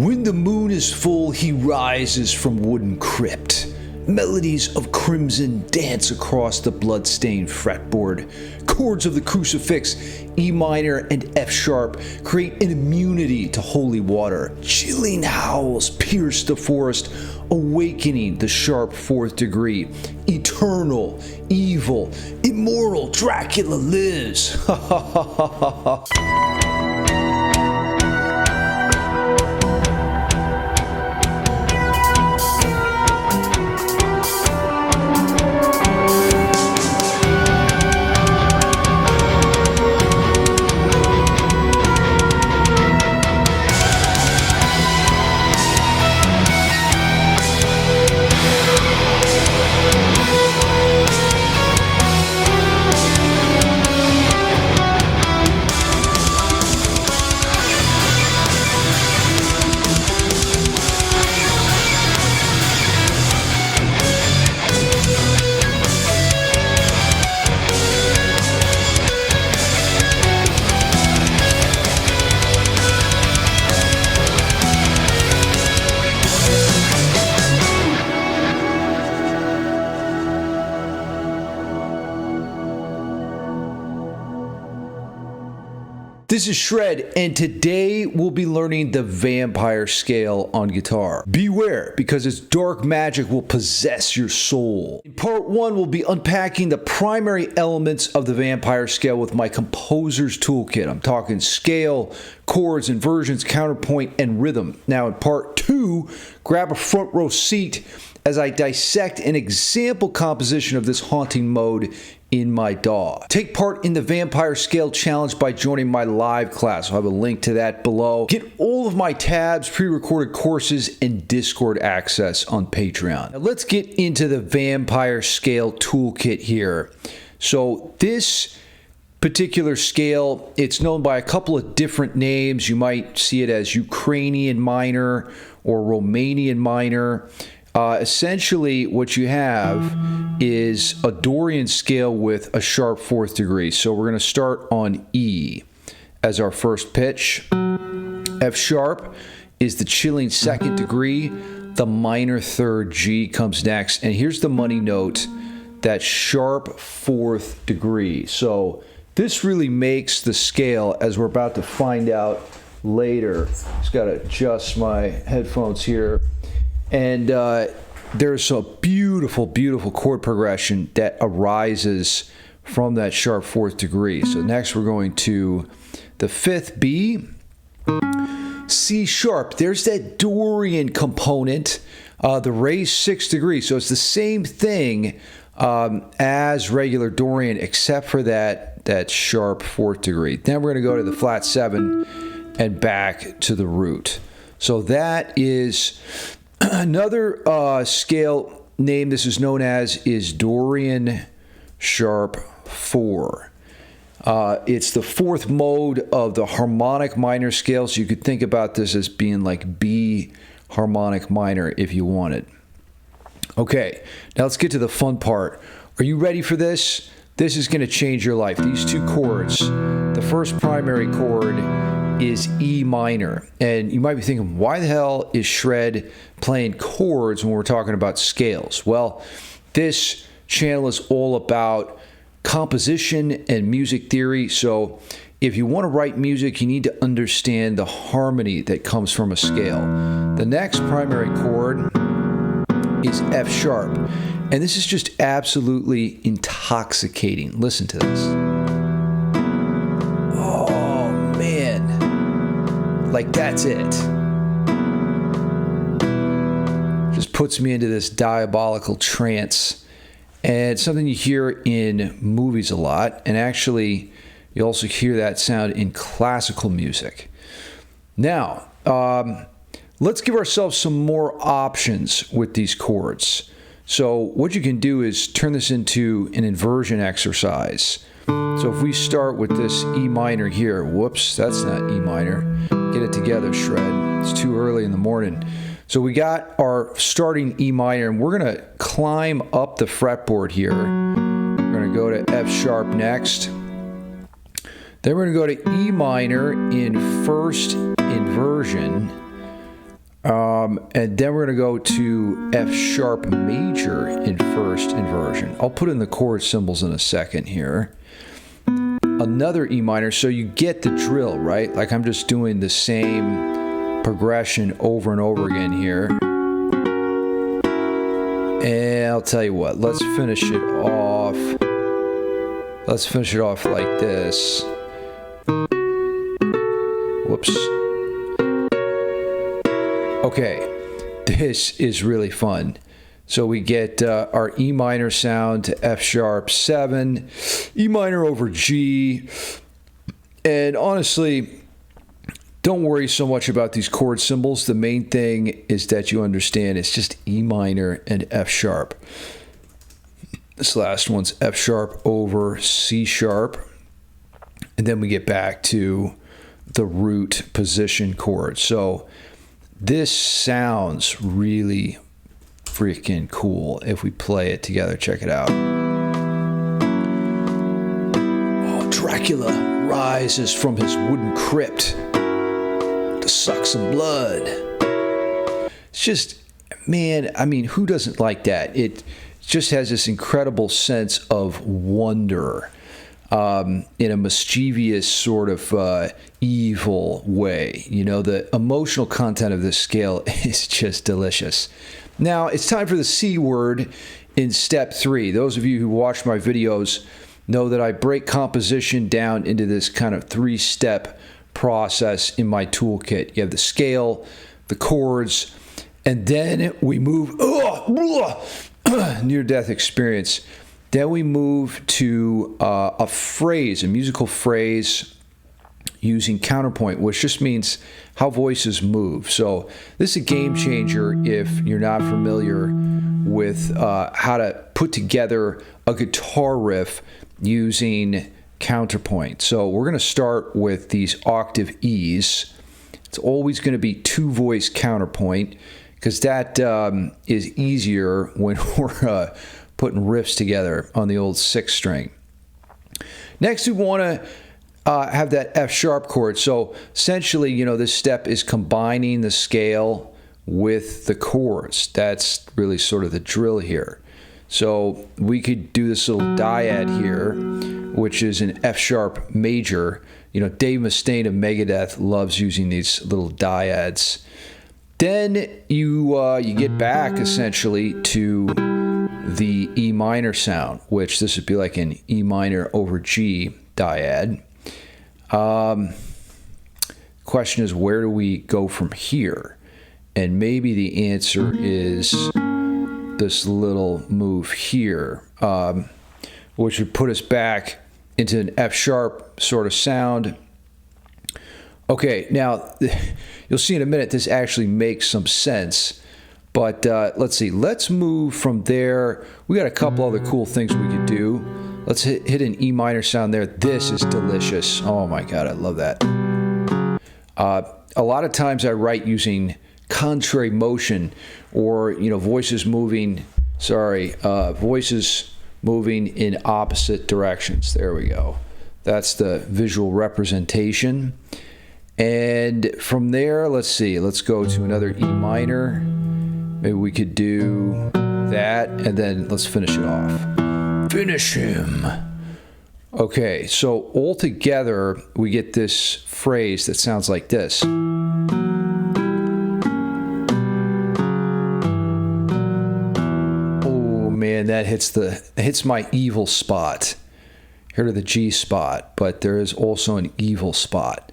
When the moon is full, he rises from wooden crypt. Melodies of crimson dance across the blood-stained fretboard. Chords of the crucifix, E minor and F sharp, create an immunity to holy water. Chilling howls pierce the forest, awakening the sharp fourth degree. Eternal, evil, immortal Dracula lives. Ha ha ha ha ha. This is Shred, and today we'll be learning the vampire scale on guitar. Beware, because its dark magic will possess your soul. In part 1, we'll be unpacking the primary elements of the vampire scale with my composer's toolkit. I'm talking scale, chords, inversions, counterpoint, and rhythm. Now in part 2, grab a front row seat as I dissect an example composition of this haunting mode in my DAW. Take part in the Vampire Scale Challenge by joining my live class. I'll have a link to that below. Get all of my tabs, pre-recorded courses, and Discord access on Patreon. Now let's get into the Vampire Scale Toolkit here. So this particular scale, it's known by a couple of different names. You might see it as Ukrainian minor or Romanian minor. Essentially, what you have is a Dorian scale with a sharp fourth degree. So we're going to start on E as our first pitch. F sharp is the chilling second degree. The minor third G comes next. And here's the money note, that sharp fourth degree. So this really makes the scale, as we're about to find out later. Just got to adjust my headphones here. And there's a beautiful, beautiful chord progression that arises from that sharp fourth degree. So next we're going to the fifth B, C sharp. There's that Dorian component, the raised sixth degree. So it's the same thing as regular Dorian, except for that sharp fourth degree. Then we're going to go to the flat seven and back to the root. So that is another scale name this is known as is Dorian sharp 4. It's the fourth mode of the harmonic minor scale, so you could think about this as being like B harmonic minor if you wanted. Okay, now let's get to the fun part. Are you ready for this? This is going to change your life. These two chords, the first primary chord is E minor. And you might be thinking, why the hell is Shred playing chords when we're talking about scales? Well, this channel is all about composition and music theory. So if you want to write music, you need to understand the harmony that comes from a scale. The next primary chord is F sharp. And this is just absolutely intoxicating. Listen to this. Oh, man. Like, that's it. Just puts me into this diabolical trance. And it's something you hear in movies a lot. And actually, you also hear that sound in classical music. Now, let's give ourselves some more options with these chords. So what you can do is turn this into an inversion exercise. So if we start with this E minor here, whoops, that's not E minor. Get it together, Shred. It's too early in the morning. So we got our starting E minor, and we're going to climb up the fretboard here. We're going to go to F sharp next. Then we're going to go to E minor in first inversion. And then we're going to go to F sharp major in first inversion. I'll put in the chord symbols in a second here. Another E minor, so you get the drill, right? Like I'm just doing the same progression over and over again here. And I'll tell you what, let's finish it off. Let's finish it off like this. Whoops. Okay, this is really fun. So we get our E minor sound to F sharp 7, E minor over G, and honestly, don't worry so much about these chord symbols. The main thing is that you understand it's just E minor and F sharp. This last one's F sharp over C sharp, and then we get back to the root position chord. So this sounds really freaking cool if we play it together. Check it out. Oh, Dracula rises from his wooden crypt to suck some blood. It's just, man, I mean, who doesn't like that? It just has this incredible sense of wonder in a mischievous sort of evil way. You know, the emotional content of this scale is just delicious. Now, it's time for the C word in step 3. Those of you who watch my videos know that I break composition down into this kind of 3-step process in my toolkit. You have the scale, the chords, and then we move, near-death experience. Then we move to a phrase, a musical phrase using counterpoint, which just means how voices move. So this is a game changer if you're not familiar with how to put together a guitar riff using counterpoint. So we're going to start with these octave E's. It's always going to be 2-voice counterpoint because that is easier when we're putting riffs together on the old 6-string. Next, we want to have that F sharp chord. So essentially, you know, this step is combining the scale with the chords. That's really sort of the drill here. So we could do this little dyad here, which is an F sharp major. You know, Dave Mustaine of Megadeth loves using these little dyads. Then you get back essentially to the E minor sound, which this would be like an E minor over G dyad. Question is, where do we go from here? And maybe the answer is this little move here, which would put us back into an F sharp sort of sound. Okay, now you'll see in a minute this actually makes some sense, but let's see. Let's move from there. We got a couple other cool things we could do. Let's hit an E minor sound there. This is delicious. Oh my God, I love that. A lot of times I write using contrary motion, or, you know, voices moving in opposite directions. There we go. That's the visual representation. And from there, let's see. Let's go to another E minor. Maybe we could do that, and then let's finish it off. Finish him. Okay, so all together we get this phrase that sounds like this. Oh man, that hits my evil spot. Here to the G spot, but there is also an evil spot.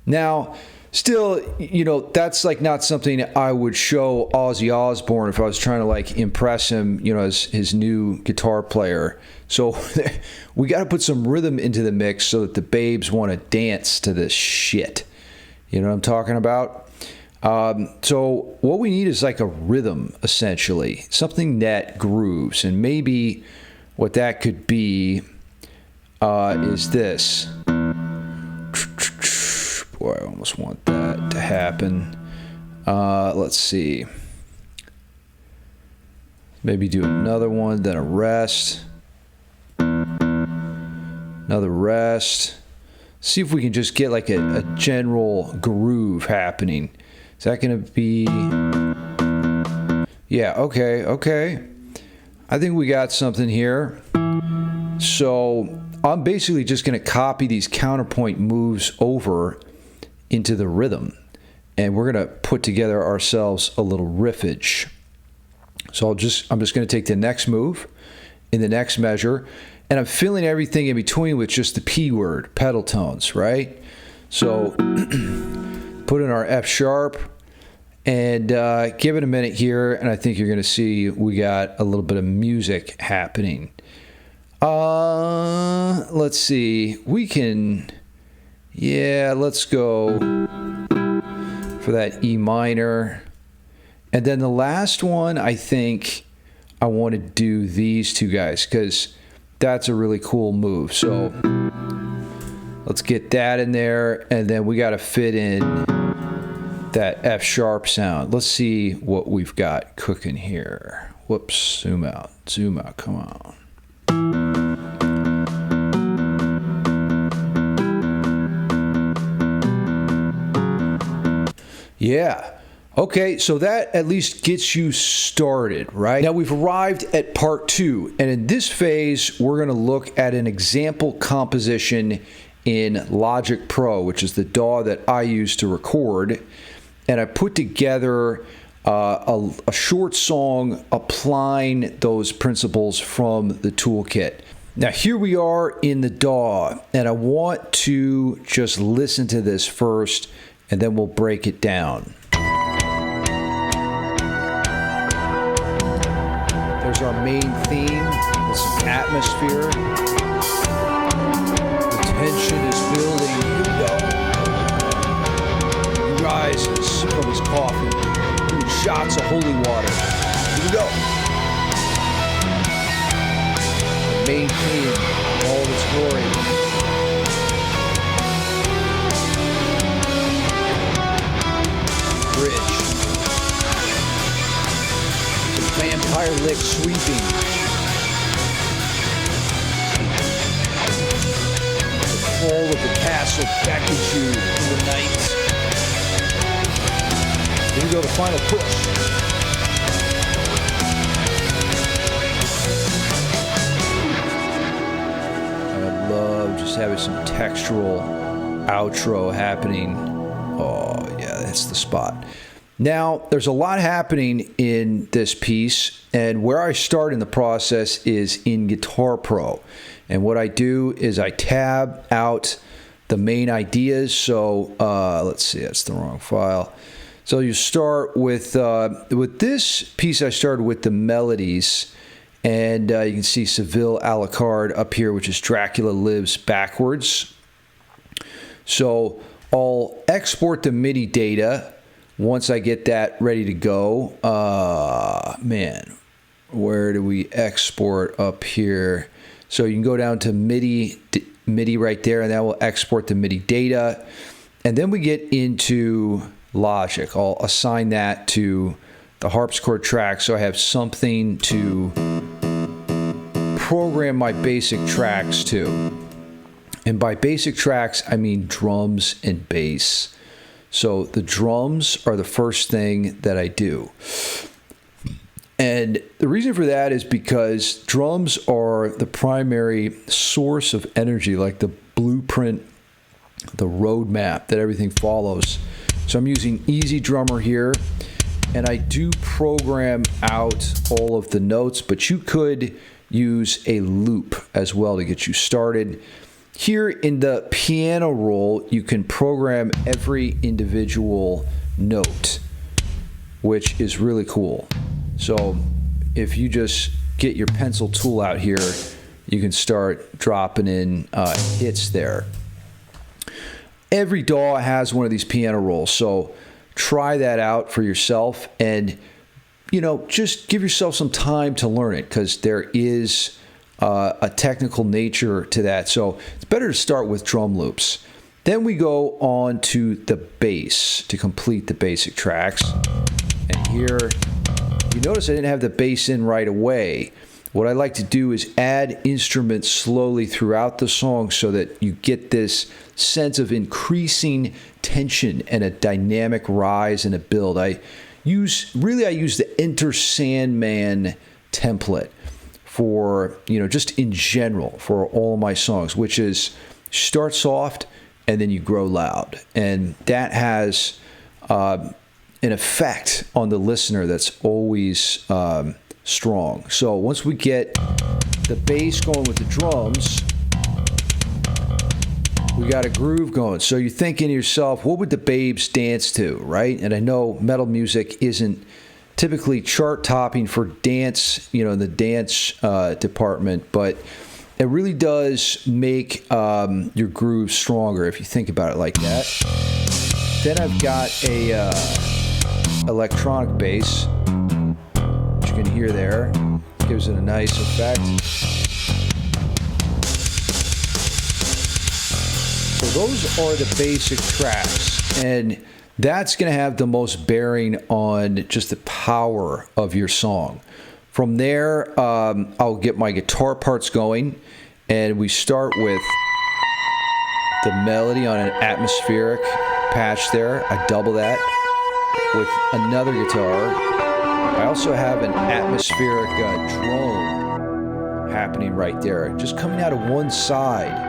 Now, still, you know, that's like not something I would show Ozzy Osbourne if I was trying to like impress him, you know, as his new guitar player. So we got to put some rhythm into the mix so that the babes want to dance to this shit. You know what I'm talking about? So what we need is like a rhythm, essentially, something that grooves, and maybe what that could be is this. Boy, I almost want that to happen. Let's see. Maybe do another one, then a rest. Another rest. See if we can just get like a general groove happening. Is that going to be Yeah, okay, okay. I think we got something here. So I'm basically just going to copy these counterpoint moves over into the rhythm. And we're going to put together ourselves a little riffage. So I'm just going to take the next move in the next measure, and I'm filling everything in between with just the P word, pedal tones, right? So put in our F sharp and give it a minute here, and I think you're going to see we got a little bit of music happening. Let's see. We can, yeah, let's go for that E minor. And then the last one, I think I want to do these two guys because that's a really cool move. So let's get that in there, and then we got to fit in that F sharp sound. Let's see what we've got cooking here. Whoops, zoom out, come on. Yeah. Okay, so that at least gets you started, right? Now we've arrived at part 2, and in this phase, we're going to look at an example composition in Logic Pro, which is the DAW that I use to record, and I put together a short song applying those principles from the toolkit. Now here we are in the DAW, and I want to just listen to this first, and then we'll break it down. There's our main theme with some atmosphere. The tension is building. Here we go. He rises from his coffin, doing shots of holy water. Here we go. The main theme, all of its glory. Bridge. Vampire lick sweeping. The fall of the castle beckons you in the night. Here we go, the final push. I love just having some textural outro happening. Oh yeah, that's the spot. Now, there's a lot happening in this piece, and where I start in the process is in Guitar Pro. And what I do is I tab out the main ideas. So let's see, that's the wrong file. So you start with this piece, I started with the Melodies, and you can see Seville a la carte up here, which is Dracula Lives Backwards. So I'll export the MIDI data. Once I get that ready to go, man, where do we export up here? So you can go down to MIDI right there, and that will export the MIDI data. And then we get into Logic. I'll assign that to the harpsichord track, so I have something to program my basic tracks to. And by basic tracks, I mean drums and bass. So the drums are the first thing that I do. And the reason for that is because drums are the primary source of energy, like the blueprint, the roadmap that everything follows. So I'm using Easy Drummer here, and I do program out all of the notes, but you could use a loop as well to get you started. Here in the piano roll, you can program every individual note, which is really cool. So if you just get your pencil tool out here, you can start dropping in hits there. Every DAW has one of these piano rolls, so try that out for yourself, and just give yourself some time to learn it, because there is a technical nature to that. So it's better to start with drum loops. Then we go on to the bass to complete the basic tracks. And here, you notice I didn't have the bass in right away. What I like to do is add instruments slowly throughout the song so that you get this sense of increasing tension and a dynamic rise and a build. I use the Enter Sandman template for, just in general for all of my songs, which is start soft and then you grow loud. And that has an effect on the listener that's always strong. So once we get the bass going with the drums, we got a groove going. So you're thinking to yourself, what would the babes dance to, right? And I know metal music isn't typically chart topping for dance, in the dance department, but it really does make your groove stronger if you think about it like that. Then I've got a electronic bass, which you can hear there. Gives it a nice effect. So those are the basic tracks, and that's going to have the most bearing on just the power of your song. From there, I'll get my guitar parts going, and we start with the melody on an atmospheric patch there. I double that with another guitar. I also have an atmospheric drone happening right there, just coming out of one side.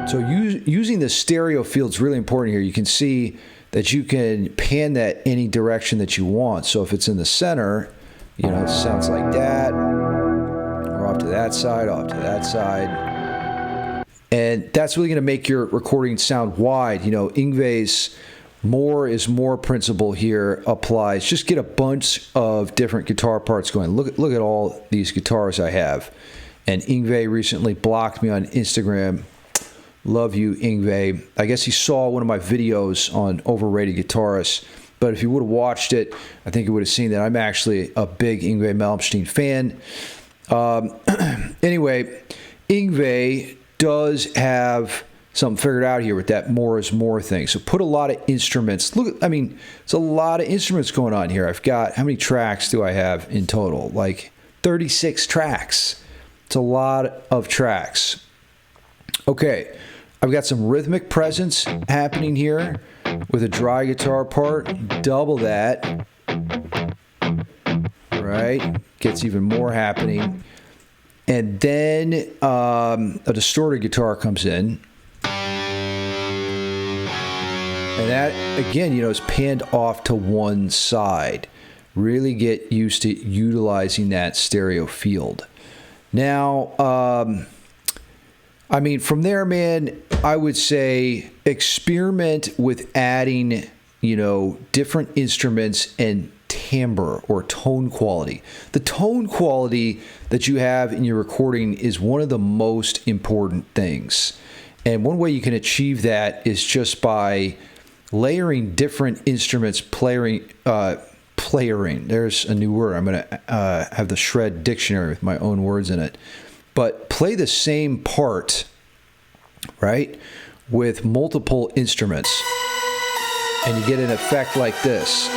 So using the stereo field is really important here. You can see that you can pan that any direction that you want. So if it's in the center, it sounds like that, or off to that side, off to that side. And that's really going to make your recording sound wide. Yngwie's more is more principle here applies. Just get a bunch of different guitar parts going. Look at all these guitars I have. And Yngwie recently blocked me on Instagram. Love you, Yngwie. I guess he saw one of my videos on overrated guitarists, but if you would have watched it, I think you would have seen that I'm actually a big Yngwie Malmsteen fan. Anyway, Yngwie does have something figured out here with that more is more thing. So put a lot of instruments. It's a lot of instruments going on here. I've got, how many tracks do I have in total? Like 36 tracks. It's a lot of tracks. Okay, I've got some rhythmic presence happening here with a dry guitar part. Double that. Right? Gets even more happening. And then a distorted guitar comes in. And that, again, is panned off to one side. Really get used to utilizing that stereo field. Now, from there, man, I would say experiment with adding, different instruments and timbre or tone quality. The tone quality that you have in your recording is one of the most important things. And one way you can achieve that is just by layering different instruments, playering. There's a new word. I'm going to have the Shred dictionary with my own words in it. But play the same part, right, with multiple instruments, and you get an effect like this.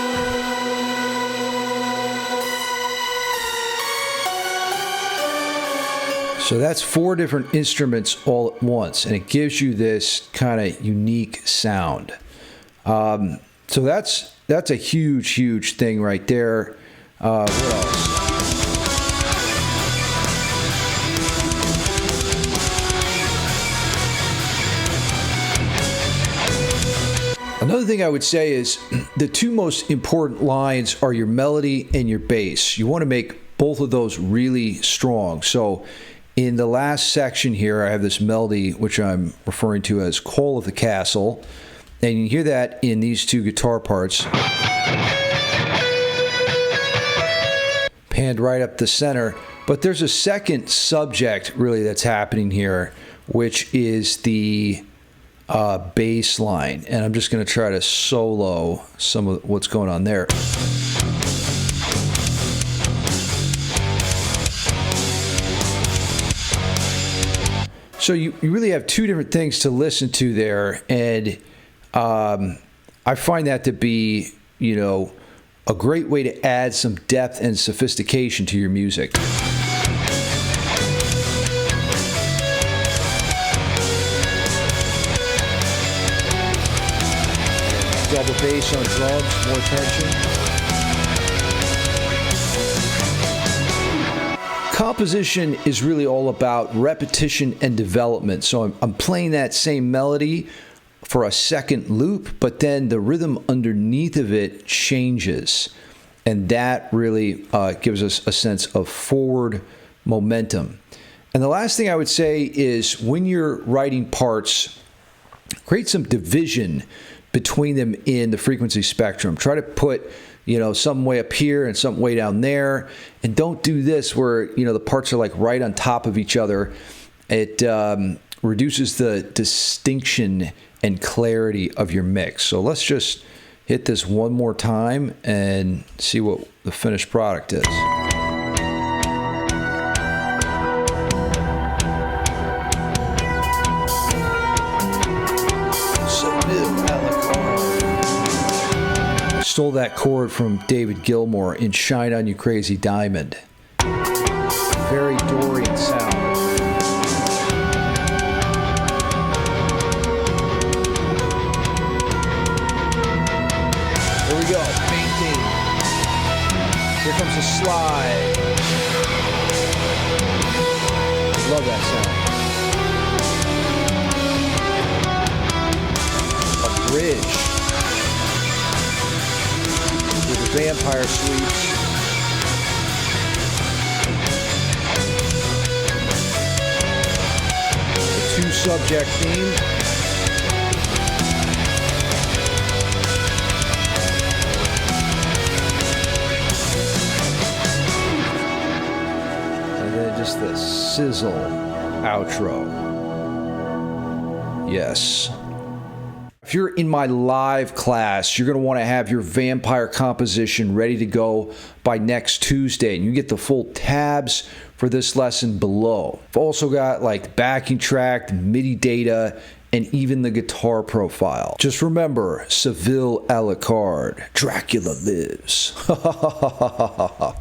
So that's 4 different instruments all at once, and it gives you this kind of unique sound. So that's a huge thing right there. What else? Another thing I would say is the 2 most important lines are your melody and your bass. You want to make both of those really strong. So in the last section here, I have this melody, which I'm referring to as Call of the Castle. And you hear that in these 2 guitar parts. Panned right up the center. But there's a second subject, really, that's happening here, which is the bass line, and I'm just going to try to solo some of what's going on there. So you really have 2 different things to listen to there, and I find that to be, a great way to add some depth and sophistication to your music. Double bass on drums, more tension. Composition is really all about repetition and development. So I'm playing that same melody for a second loop, but then the rhythm underneath of it changes. And that really gives us a sense of forward momentum. And the last thing I would say is when you're writing parts, create some division between them in the frequency spectrum. Try to put, some way up here and some way down there. And don't do this where, the parts are like right on top of each other. It reduces the distinction and clarity of your mix. So let's just hit this one more time and see what the finished product is. Stole that chord from David Gilmour in Shine On You Crazy Diamond. Very Dorian sound. Here we go, painting. Here comes the slide. Love that sound. A bridge. With the vampire sweeps. The two subject theme. And then just the sizzle outro. Yes. If you're in my live class, you're going to want to have your vampire composition ready to go by next Tuesday. And you get the full tabs for this lesson below. I've also got like the backing track, the MIDI data, and even the guitar profile. Just remember, Seville a la carte, Dracula lives.